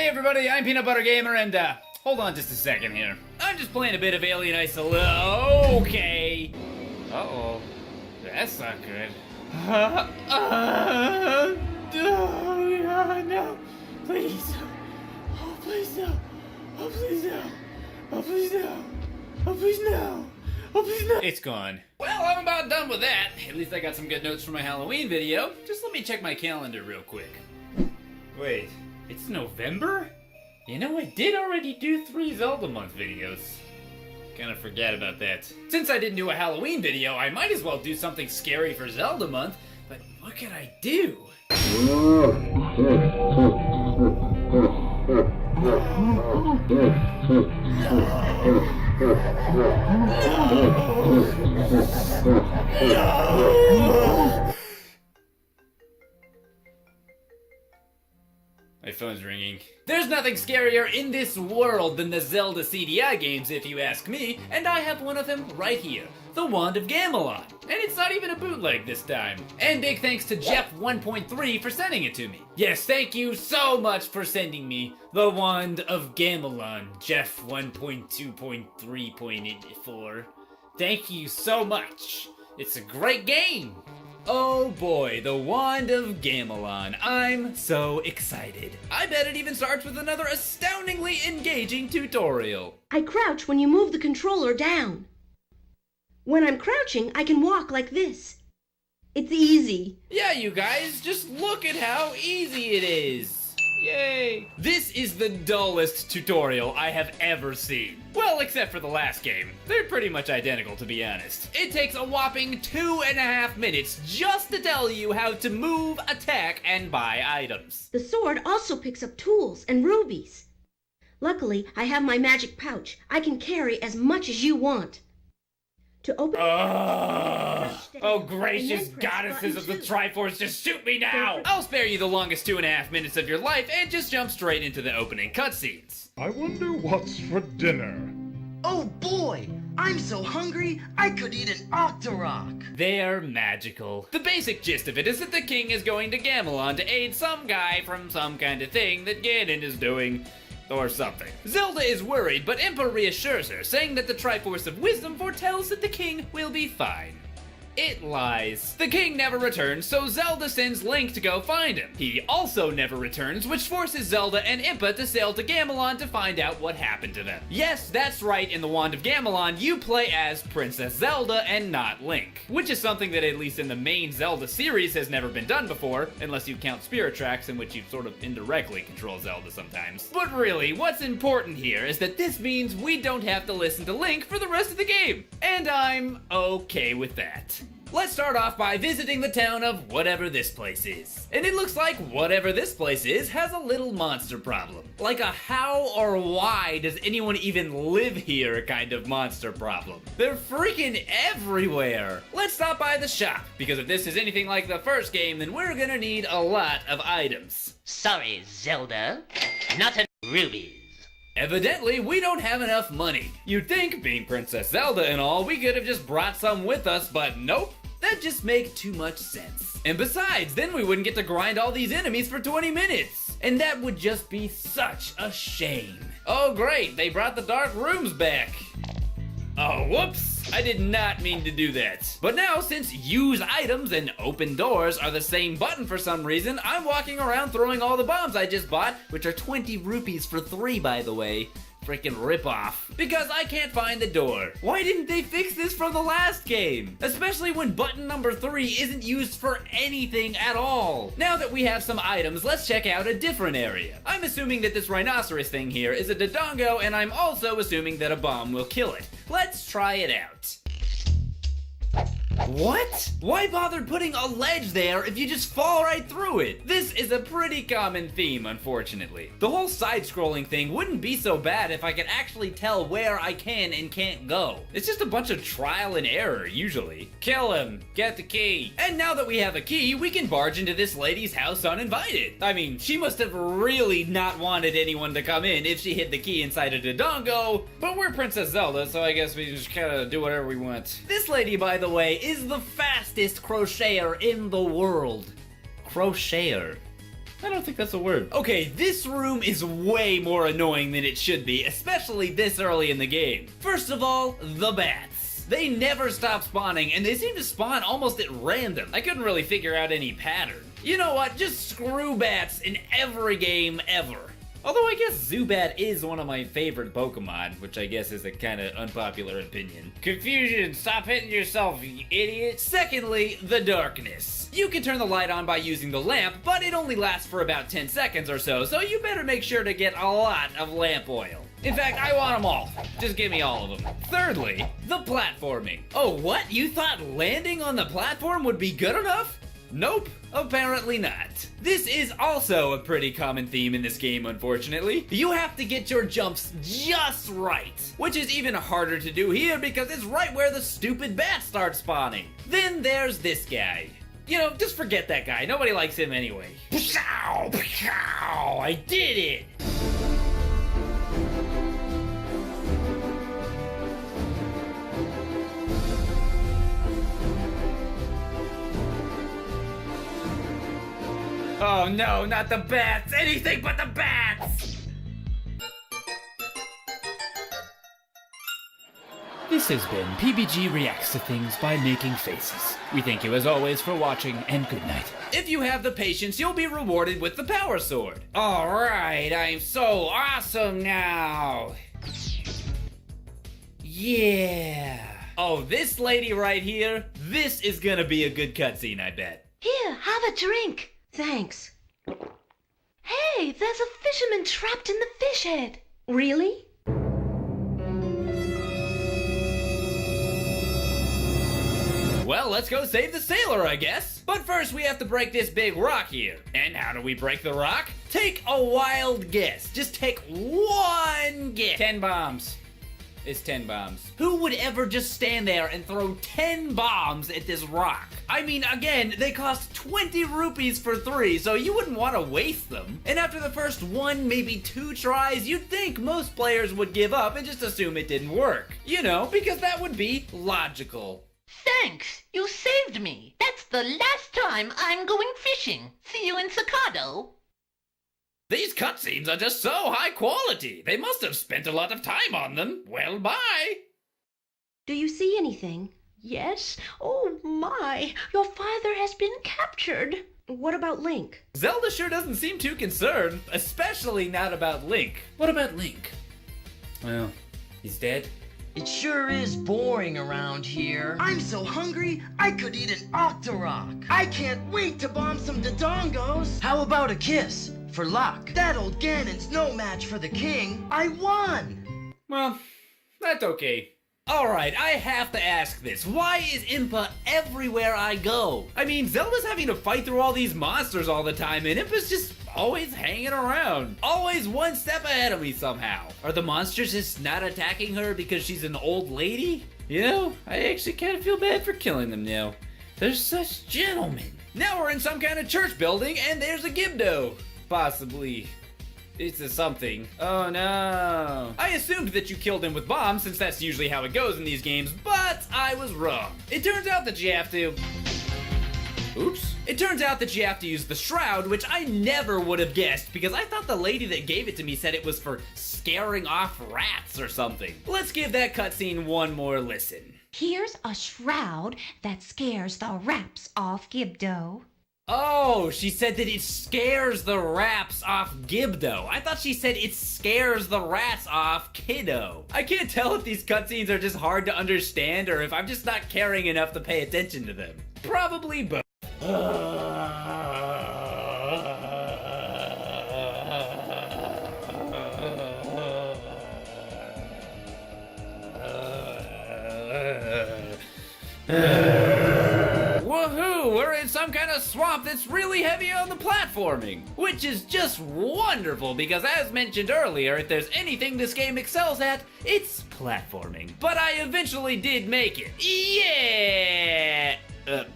Hey everybody, I'm Peanut Butter Gamer, and hold on just a second here. I'm just playing a bit of Alien Isolation. Okay. Uh-oh. That's not good. No. Please. Oh, please no. Oh, please no. Oh, please no. Oh, please no. Oh, please no. It's gone. Well, I'm about done with that. At least I got some good notes for my Halloween video. Just let me check my calendar real quick. Wait. It's November? You know, I did already do 3 Zelda month videos. Kinda forget about that. Since I didn't do a Halloween video, I might as well do something scary for Zelda month, but what can I do? My phone's ringing. There's nothing scarier in this world than the Zelda CDI games, if you ask me, and I have one of them right here, the Wand of Gamelon. And it's not even a bootleg this time. And big thanks to Jeff 1.3 for sending it to me. Yes, thank you so much for sending me the Wand of Gamelon, Jeff 1.2.3.4. Thank you so much. It's a great game. Oh boy, the Wand of Gamelon. I'm so excited. I bet it even starts with another astoundingly engaging tutorial. I crouch when you move the controller down. When I'm crouching, I can walk like this. It's easy. Yeah, you guys, just look at how easy it is. Yay! This is the dullest tutorial I have ever seen. Well, except for the last game. They're pretty much identical, to be honest. It takes a whopping 2.5 minutes just to tell you how to move, attack, and buy items. The sword also picks up tools and rubies. Luckily, I have my magic pouch. I can carry as much as you want. To open oh, gracious goddesses of the Triforce, just shoot me now! I'll spare you the longest 2.5 minutes of your life and just jump straight into the opening cutscenes. I wonder what's for dinner. Oh boy! I'm so hungry, I could eat an Octorok! They're magical. The basic gist of it is that the king is going to Gamelon to aid some guy from some kind of thing that Ganon is doing. Or something. Zelda is worried, but Impa reassures her, saying that the Triforce of Wisdom foretells that the king will be fine. It lies. The king never returns, so Zelda sends Link to go find him. He also never returns, which forces Zelda and Impa to sail to Gamelon to find out what happened to them. Yes, that's right, in the Wand of Gamelon, you play as Princess Zelda and not Link. Which is something that at least in the main Zelda series has never been done before, unless you count Spirit Tracks, in which you sort of indirectly control Zelda sometimes. But really, what's important here is that this means we don't have to listen to Link for the rest of the game. And I'm okay with that. Let's start off by visiting the town of whatever this place is. And it looks like whatever this place is has a little monster problem. Like a how or why does anyone even live here kind of monster problem. They're freaking everywhere. Let's stop by the shop, because if this is anything like the first game, then we're gonna need a lot of items. Sorry, Zelda. Not enough rubies. Evidently, we don't have enough money. You'd think, being Princess Zelda and all, we could have just brought some with us, but nope. That just makes too much sense. And besides, then we wouldn't get to grind all these enemies for 20 minutes. And that would just be such a shame. Oh great, they brought the dark rooms back. Oh, whoops. I did not mean to do that. But now, since use items and open doors are the same button for some reason, I'm walking around throwing all the bombs I just bought, which are 20 rupees for 3, by the way. Freaking ripoff. Because I can't find the door. Why didn't they fix this from the last game? Especially when button number 3 isn't used for anything at all. Now that we have some items, let's check out a different area. I'm assuming that this rhinoceros thing here is a Dodongo, and I'm also assuming that a bomb will kill it. Let's try it out. What? Why bother putting a ledge there if you just fall right through it? This is a pretty common theme, unfortunately. The whole side-scrolling thing wouldn't be so bad if I could actually tell where I can and can't go. It's just a bunch of trial and error, usually. Kill him. Get the key. And now that we have a key, we can barge into this lady's house uninvited. I mean, she must have really not wanted anyone to come in if she hid the key inside a Dodongo, but we're Princess Zelda, so I guess we just kinda do whatever we want. This lady, by the way, is the fastest crocheter in the world. Crocheter. I don't think that's a word. Okay, this room is way more annoying than it should be, especially this early in the game. First of all, the bats. They never stop spawning, and they seem to spawn almost at random. I couldn't really figure out any pattern. You know what? Just screw bats in every game ever. Although I guess Zubat is one of my favorite Pokemon, which I guess is a kind of unpopular opinion. Confusion, stop hitting yourself, you idiot. Secondly, the darkness. You can turn the light on by using the lamp, but it only lasts for about 10 seconds or so, so you better make sure to get a lot of lamp oil. In fact, I want them all. Just give me all of them. Thirdly, the platforming. Oh, what? You thought landing on the platform would be good enough? Nope, apparently not. This is also a pretty common theme in this game, unfortunately. You have to get your jumps just right, which is even harder to do here because it's right where the stupid bats start spawning. Then there's this guy. You know, just forget that guy. Nobody likes him anyway. Pshaw, pshaw, I did it! Oh no, not the bats! Anything but the bats! This has been PBG Reacts to Things by Making Faces. We thank you as always for watching, and good night. If you have the patience, you'll be rewarded with the Power Sword. Alright, I'm so awesome now! Yeah! Oh, this lady right here, this is gonna be a good cutscene, I bet. Here, have a drink. Thanks. Hey, there's a fisherman trapped in the fish head. Really? Well, let's go save the sailor, I guess. But first, we have to break this big rock here. And how do we break the rock? Take a wild guess. Just take one guess. 10 bombs. It's 10 bombs. Who would ever just stand there and throw 10 bombs at this rock? I mean, again, they cost 20 rupees for 3, so you wouldn't want to waste them. And after the first 1, maybe 2 tries, you'd think most players would give up and just assume it didn't work. You know, because that would be logical. Thanks, you saved me. That's the last time I'm going fishing. See you in Sakado. These cutscenes are just so high quality. They must have spent a lot of time on them. Well, bye. Do you see anything? Yes? Oh my, your father has been captured. What about Link? Zelda sure doesn't seem too concerned, especially not about Link. What about Link? Well, he's dead. It sure is boring around here. I'm so hungry, I could eat an Octorok. I can't wait to bomb some Dodongos. How about a kiss? For luck. That old Ganon's no match for the king. I won! Well, that's okay. Alright, I have to ask this. Why is Impa everywhere I go? I mean, Zelda's having to fight through all these monsters all the time, and Impa's just always hanging around. Always one step ahead of me somehow. Are the monsters just not attacking her because she's an old lady? You know, I actually kind of feel bad for killing them now. They're such gentlemen. Now we're in some kind of church building, and there's a Gibdo. Possibly. It's a something. Oh no. I assumed that you killed him with bombs since that's usually how it goes in these games, but I was wrong. It turns out that you have to... Oops. It turns out that you have to use the shroud, which I never would have guessed because I thought the lady that gave it to me said it was for scaring off rats or something. Let's give that cutscene one more listen. Here's a shroud that scares the raps off Gibdo. Oh, she said that it scares the raps off Gibdo. I thought she said it scares the rats off Kiddo. I can't tell if these cutscenes are just hard to understand or if I'm just not caring enough to pay attention to them. Probably both. Woohoo! We're in some kind of swamp that's really heavy on the platforming, which is just wonderful because as mentioned earlier, if there's anything this game excels at, it's platforming. But I eventually did make it. Yeah!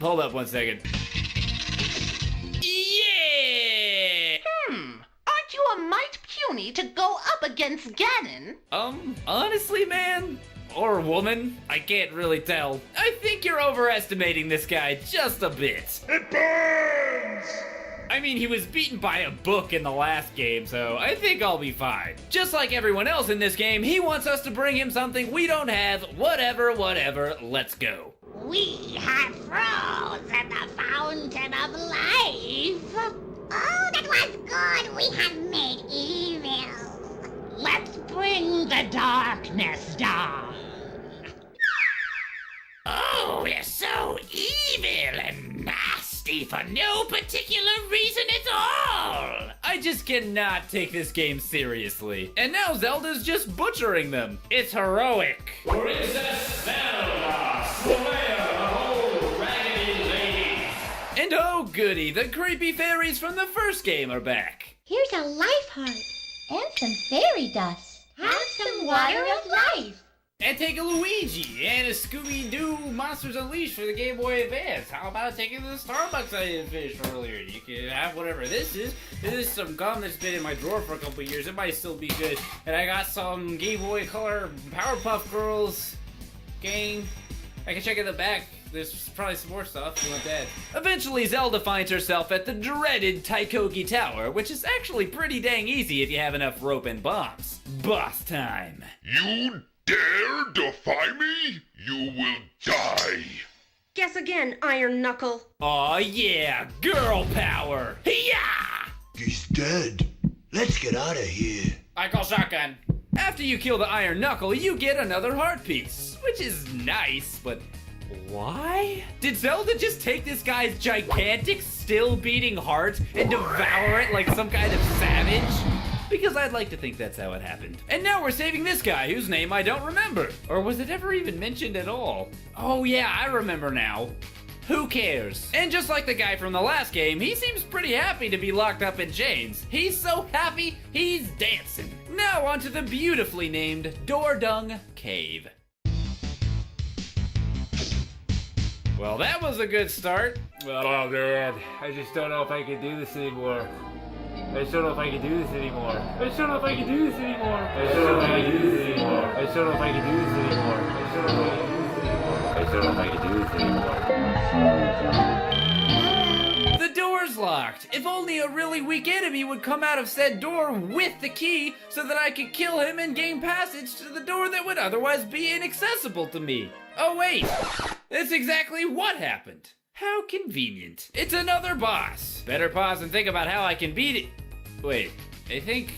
Hold up one second. Yeah! Aren't you a mite puny to go up against Ganon? Honestly, man, or woman, I can't really tell. I think you're overestimating this guy just a bit. It burns! I mean, he was beaten by a book in the last game, so I think I'll be fine. Just like everyone else in this game, he wants us to bring him something we don't have. Whatever, let's go. We have froze at the fountain of life. Oh, that was good. We have made evil. Let's bring the darkness down. Oh, we're so evil and nasty for no particular reason at all. I just cannot take this game seriously. And now Zelda's just butchering them. It's heroic. Princess Zelda, slayer of old raggedy ladies. And oh goody, the creepy fairies from the first game are back. Here's a life heart. And some fairy dust. Have some water of life. And take a Luigi and a Scooby-Doo Monsters Unleashed for the Game Boy Advance. How about taking the Starbucks I didn't finish earlier? You can have whatever this is. This is some gum that's been in my drawer for a couple years. It might still be good. And I got some Game Boy Color Powerpuff Girls game. I can check in the back. There's probably some more stuff if you want that. Eventually, Zelda finds herself at the dreaded Taikoki Tower, which is actually pretty dang easy if you have enough rope and bombs. Boss time. You dare defy me? You will die. Guess again, Iron Knuckle. Aw yeah, girl power! Hiya! He's dead. Let's get out of here. I call shotgun. After you kill the Iron Knuckle, you get another heart piece, which is nice, but why? Did Zelda just take this guy's gigantic, still beating heart and devour it like some kind of savage? Because I'd like to think that's how it happened. And now we're saving this guy whose name I don't remember. Or was it ever even mentioned at all? Oh yeah, I remember now. Who cares? And just like the guy from the last game, he seems pretty happy to be locked up in chains. He's so happy, he's dancing. Now onto the beautifully named Dordung Cave. Well, that was a good start. Oh man, I just don't know if I can do this anymore. I just don't know if I can do this anymore. I just don't know if I can do this anymore. I just don't know if I can do this anymore. I just don't know if I can do this anymore. I just don't know if I can do this anymore. I just don't know if I can do this anymore. The door's locked. If only a really weak enemy would come out of said door with the key so that I could kill him and gain passage to the door that would otherwise be inaccessible to me. Oh wait, that's exactly what happened. How convenient. It's another boss. Better pause and think about how I can beat it. Wait, I think...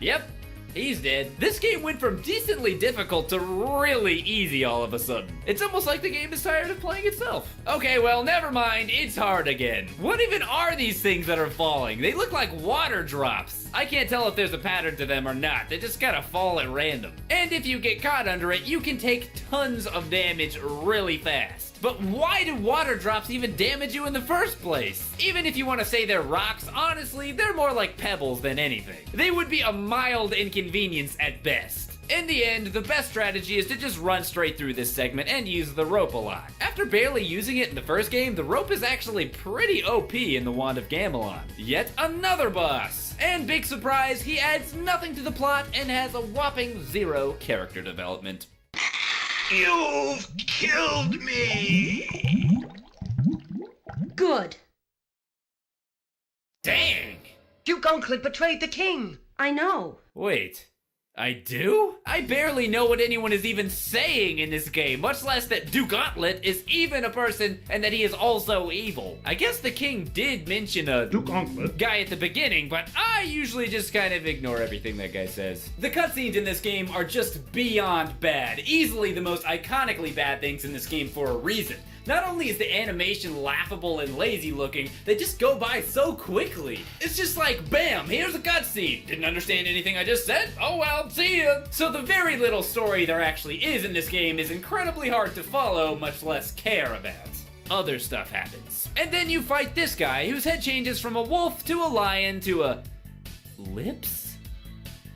Yep, he's dead. This game went from decently difficult to really easy all of a sudden. It's almost like the game is tired of playing itself. Okay, well, never mind. It's hard again. What even are these things that are falling? They look like water drops. I can't tell if there's a pattern to them or not. They just kind of fall at random. And if you get caught under it, you can take tons of damage really fast. But why do water drops even damage you in the first place? Even if you want to say they're rocks, honestly, they're more like pebbles than anything. They would be a mild inconvenience at best. In the end, the best strategy is to just run straight through this segment and use the rope a lot. After barely using it in the first game, the rope is actually pretty OP in the Wand of Gamelon. Yet another boss! And big surprise, he adds nothing to the plot and has a whopping 0 character development. You've killed me. Good. Dang! Duke Unclet betrayed the king. I know. Wait, I do? I barely know what anyone is even saying in this game, much less that Duke Gauntlet is even a person and that he is also evil. I guess the king did mention a Duke Gauntlet. guy at the beginning, but I usually just kind of ignore everything that guy says. The cutscenes in this game are just beyond bad, easily the most iconically bad things in this game for a reason. Not only is the animation laughable and lazy looking, they just go by so quickly. It's just like, bam, here's a cutscene. Didn't understand anything I just said? Oh well, see ya. So the very little story there actually is in this game is incredibly hard to follow, much less care about. Other stuff happens. And then you fight this guy whose head changes from a wolf to a lion to a... lips?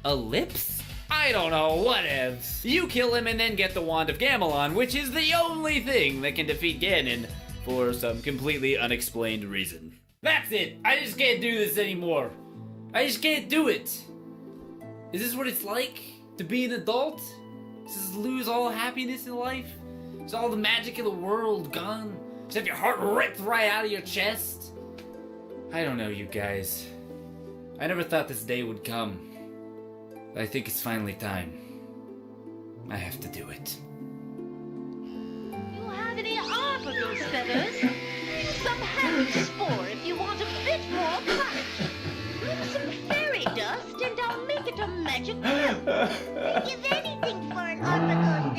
A lips? I don't know, whatevs. You kill him and then get the Wand of Gamelon, which is the only thing that can defeat Ganon for some completely unexplained reason. That's it. I just can't do this anymore. I just can't do it. Is this what it's like to be an adult? Just lose all happiness in life? Is all the magic in the world gone? Just have your heart ripped right out of your chest? I don't know, you guys. I never thought this day would come. But I think it's finally time. I have to do it. You have any Arbutus feathers? Some hand spore if you want a bit more punch. Leave some fairy dust and I'll make it a magic wheel. I'd give anything for an Arbutus,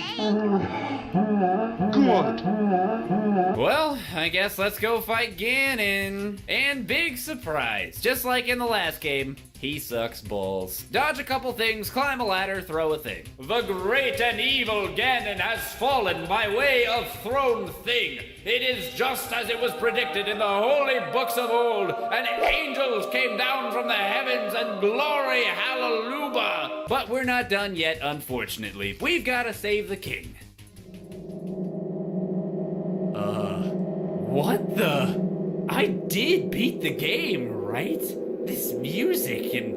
Well, I guess let's go fight Ganon. And big surprise, just like in the last game, he sucks balls. Dodge a couple things, climb a ladder, throw a thing. The great and evil Ganon has fallen by way of thrown thing. It is just as it was predicted in the holy books of old, and angels came down from the heavens and glory hallelujah. But we're not done yet, unfortunately. We've got to save the king. What the? I did beat the game, right? This music and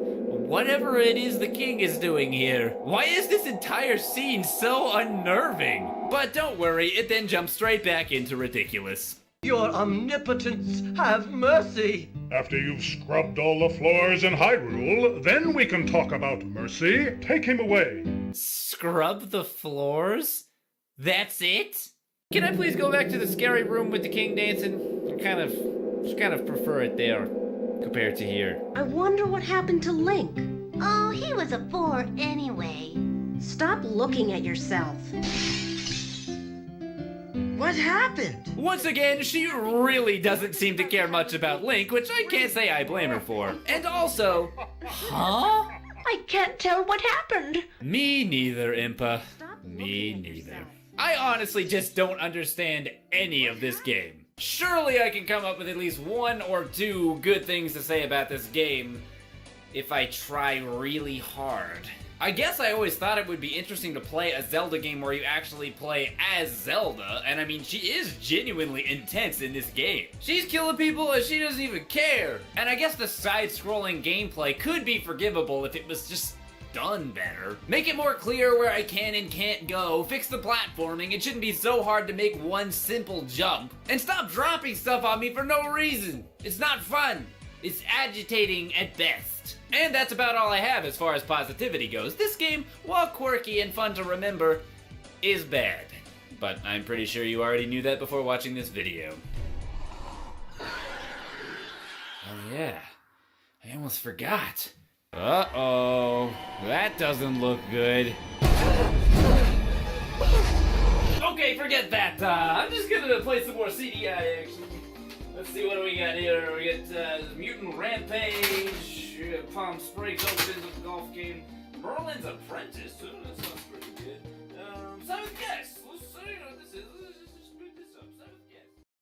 whatever it is the king is doing here. Why is this entire scene so unnerving? But don't worry, it then jumps straight back into ridiculous. Your omnipotence, have mercy! After you've scrubbed all the floors in Hyrule, then we can talk about mercy. Take him away. Scrub the floors? That's it? Can I please go back to the scary room with the king dancing? I just kind of prefer it there compared to here. I wonder what happened to Link. Oh, he was a bore anyway. Stop looking at yourself. What happened? Once again, she really doesn't seem to care much about Link, which I can't say I blame her for. And also, huh? I can't tell what happened. Me neither, Impa. Me neither. I honestly just don't understand any of this game. Surely I can come up with at least one or two good things to say about this game if I try really hard. I guess I always thought it would be interesting to play a Zelda game where you actually play as Zelda, and I mean, she is genuinely intense in this game. She's killing people and she doesn't even care. And I guess the side-scrolling gameplay could be forgivable if it was just done better. Make it more clear where I can and can't go, fix the platforming, it shouldn't be so hard to make one simple jump, and stop dropping stuff on me for no reason. It's not fun. It's agitating at best. And that's about all I have as far as positivity goes. This game, while quirky and fun to remember, is bad. But I'm pretty sure you already knew that before watching this video. Oh yeah, I almost forgot. Uh-oh, that doesn't look good. Okay, forget that. I'm just gonna play some more CDI action. Let's see what do we got here. We got Mutant Rampage, Palm Springs opens with the golf game, Merlin's Apprentice. Ooh, that's